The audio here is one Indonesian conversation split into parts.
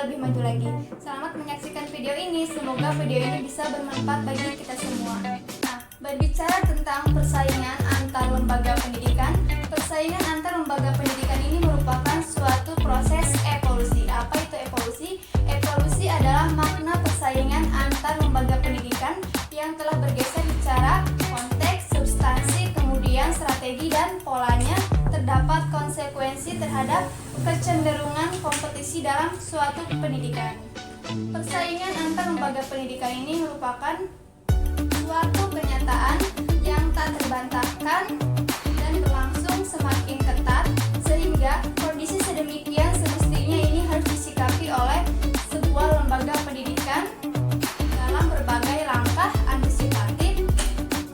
lebih maju lagi. Selamat menyaksikan video ini, semoga video ini bisa bermanfaat bagi kita semua. Nah, berbicara tentang persaingan antar lembaga pendidikan, persaingan antar lembaga pendidikan ini merupakan suatu proses evolusi. Apa itu evolusi? Evolusi adalah makna persaingan antar lembaga pendidikan yang telah bergeser secara konteks, substansi, kemudian strategi dan polanya. Terdapat konsekuensi terhadap kecenderungan kompetisi dalam suatu pendidikan. Persaingan antar lembaga pendidikan ini merupakan suatu kenyataan yang tak terbantahkan dan berlangsung semakin ketat, sehingga kondisi sedemikian semestinya ini harus disikapi oleh sebuah lembaga pendidikan dalam berbagai langkah antisipatif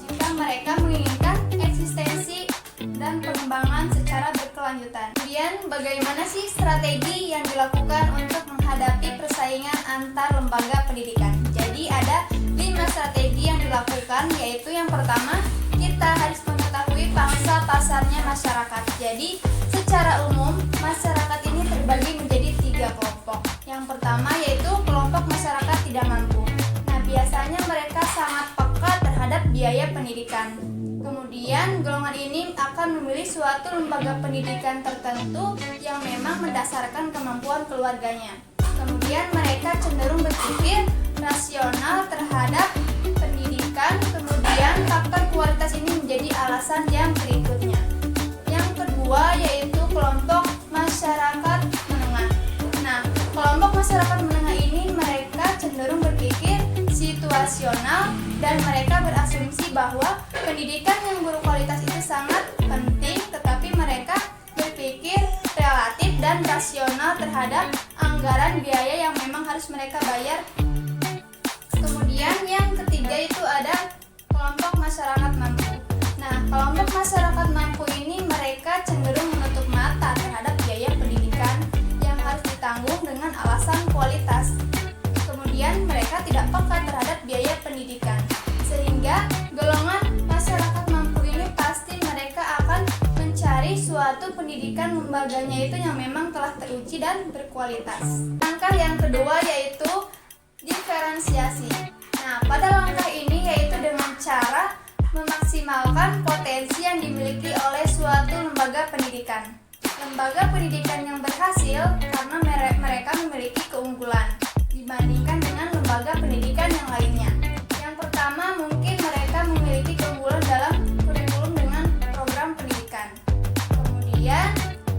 jika mereka menginginkan eksistensi dan pengembangan secara berkelanjutan. Kemudian, bagaimana sih strategi yang dilakukan untuk menghadapi persaingan antar lembaga pendidikan? Jadi ada 5 strategi yang dilakukan, yaitu yang pertama, kita harus mengetahui pangsa pasarnya masyarakat. Jadi, secara umum, masyarakat ini terbagi menjadi 3 kelompok. Yang pertama yaitu kelompok masyarakat tidak mampu. Nah, biasanya mereka sangat peka terhadap biaya pendidikan. Kemudian, golongan ini akan memilih suatu lembaga pendidikan tertentu yang memang mendasarkan kemampuan keluarganya. Kemudian, mereka cenderung berpikir rasional terhadap pendidikan. Kemudian, faktor kualitas ini menjadi alasan yang berikutnya. Yang kedua yaitu kelompok masyarakat menengah. Nah, kelompok masyarakat menengah ini mereka cenderung berpikir situasional dan mereka berasumsi bahwa pendidikan yang berkualitas itu sangat penting, tetapi mereka berpikir relatif dan rasional terhadap anggaran biaya yang memang harus mereka bayar. Kemudian yang ketiga itu ada kelompok masyarakat mampu. Nah, kelompok masyarakat mampu ini mereka cenderung menutup mata terhadap biaya pendidikan yang harus ditanggung dengan alasan kualitas. Kemudian mereka tidak peka terhadap biaya pendidikan, sehingga golongan masyarakat mampu ini pasti mereka akan mencari suatu pendidikan lembaganya itu yang memang telah teruji dan berkualitas. Langkah yang kedua yaitu diferensiasi. Nah, pada langkah ini yaitu dengan cara memaksimalkan potensi yang dimiliki oleh suatu lembaga pendidikan. Lembaga pendidikan yang berhasil karena mereka memiliki keunggulan dibandingkan dengan lembaga pendidikan yang lainnya. Yang pertama, mungkin mereka memiliki keunggulan dalam kurikulum dengan program pendidikan. Kemudian,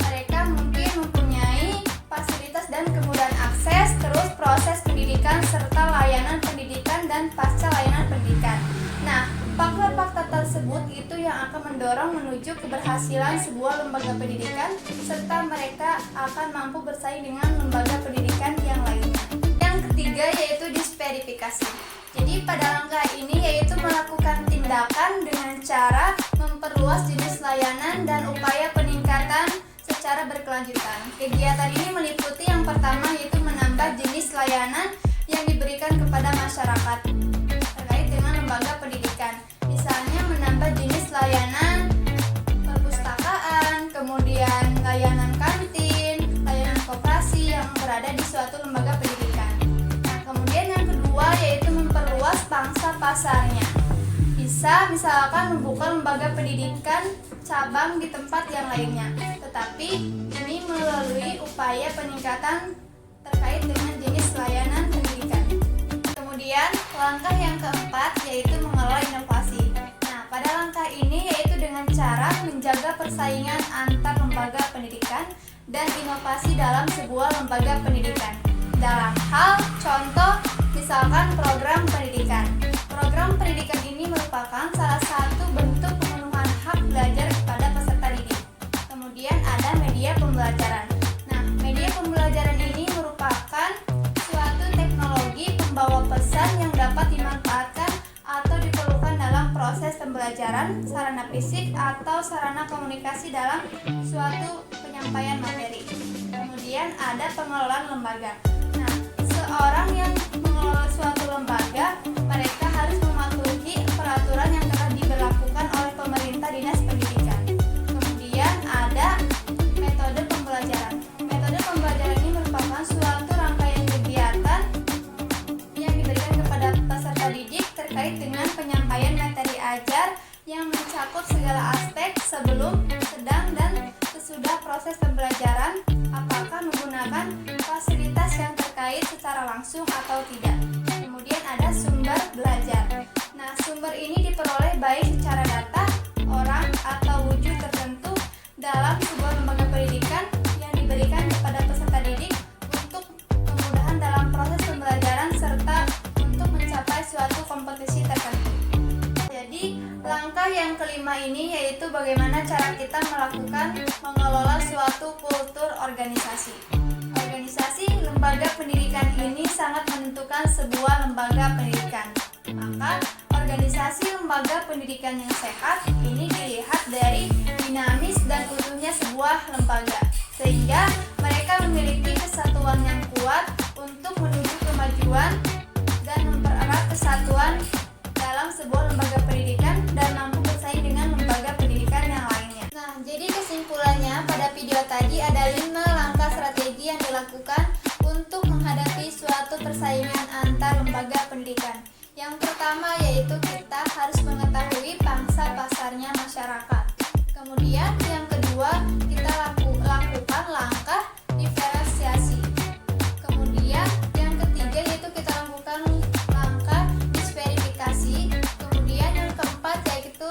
mereka mungkin mempunyai fasilitas dan kemudahan akses, terus proses pendidikan serta layanan pendidikan dan pasca layanan pendidikan. Nah, fakta-fakta tersebut itu yang akan mendorong menuju keberhasilan sebuah lembaga pendidikan serta mereka akan mampu bersaing dengan lembaga pendidikan yang lainnya. Yang ketiga yaitu disverifikasi. Jadi pada langkah ini yaitu melakukan tindakan dengan cara memperluas jenis layanan dan upaya peningkatan secara berkelanjutan. Kegiatan ini meliputi yang pertama yaitu menambah jenis layanan yang diberikan kepada masyarakat terkait dengan lembaga pendidikan. Misalnya menambah jenis layanan perpustakaan, kemudian layanan kantin, layanan koperasi yang berada di suatu lembaga pendidikan. Nah, kemudian yang kedua yaitu memperluas pangsa pasarnya. Bisa misalkan membuka lembaga pendidikan cabang di tempat yang lainnya, tetapi ini melalui upaya peningkatan terkait dengan jenis layanan pendidikan. Kemudian langkah yang keempat yaitu mengelola inovasi. Nah, pada langkah ini yaitu dengan cara menjaga persaingan antar lembaga pendidikan dan inovasi dalam sebuah lembaga pendidikan. Dalam hal contoh misalkan program pendidikan. Program pendidikan ini merupakan salah satu bentuk pemenuhan hak belajar kepada peserta didik. Kemudian ada media pembelajaran. Nah, media pembelajaran ini merupakan suatu teknologi pembawa pesan yang dapat dimanfaatkan atau diperlukan dalam proses pembelajaran, sarana fisik atau sarana komunikasi dalam suatu penyampaian materi. Kemudian ada pengelolaan lembaga. Nah, seorang yang mengelola suatu lembaga, mereka harus mematuhi peraturan yang telah diberlakukan oleh pemerintah dinas pendidikan. Kemudian ada metode pembelajaran. Metode pembelajaran ini merupakan suatu rangkaian mencakup segala aspek sebelum, sedang, dan sesudah proses pembelajaran, apakah menggunakan fasilitas yang terkait secara langsung atau tidak. Kemudian ada sumber belajar. Nah, sumber ini diperoleh baik secara data, orang, atau wujud tertentu dalam sebuah lembaga pendidikan yang diberikan kepada peserta didik untuk kemudahan dalam proses pembelajaran serta untuk mencapai suatu kompetisi tertentu. Jadi, langkah yang kelima ini yaitu bagaimana cara kita mengelola suatu kultur organisasi. Organisasi lembaga pendidikan ini sangat menentukan sebuah lembaga pendidikan. Maka, organisasi lembaga pendidikan yang sehat ini dilihat dari dinamis dan utuhnya sebuah lembaga, sehingga mereka memiliki kesatuan yang kuat untuk menuju kemajuan dan mempererat kesatuan dalam sebuah lembaga pendidikan dan mampu bersaing dengan lembaga pendidikan yang lainnya. Nah, jadi kesimpulannya pada video tadi ada 5 langkah strategi yang dilakukan untuk menghadapi suatu persaingan antar lembaga pendidikan. Yang pertama yaitu kita harus mengetahui pangsa pasarnya masyarakat. Kemudian yang kedua, kita lakukan langkah diferensiasi. Kemudian yang ketiga yaitu kita lakukan langkah disverifikasi. Kemudian yang keempat yaitu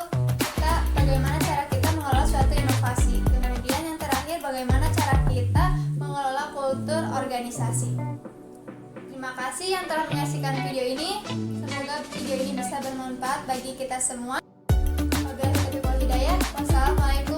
bagaimana cara kita mengelola suatu inovasi. Kemudian yang terakhir bagaimana cara kita mengelola kultur organisasi. Terima kasih yang telah menyaksikan video ini. Semoga video ini bisa bermanfaat bagi kita semua. Wabillahi taufiq wal hidayah. Wassalamualaikum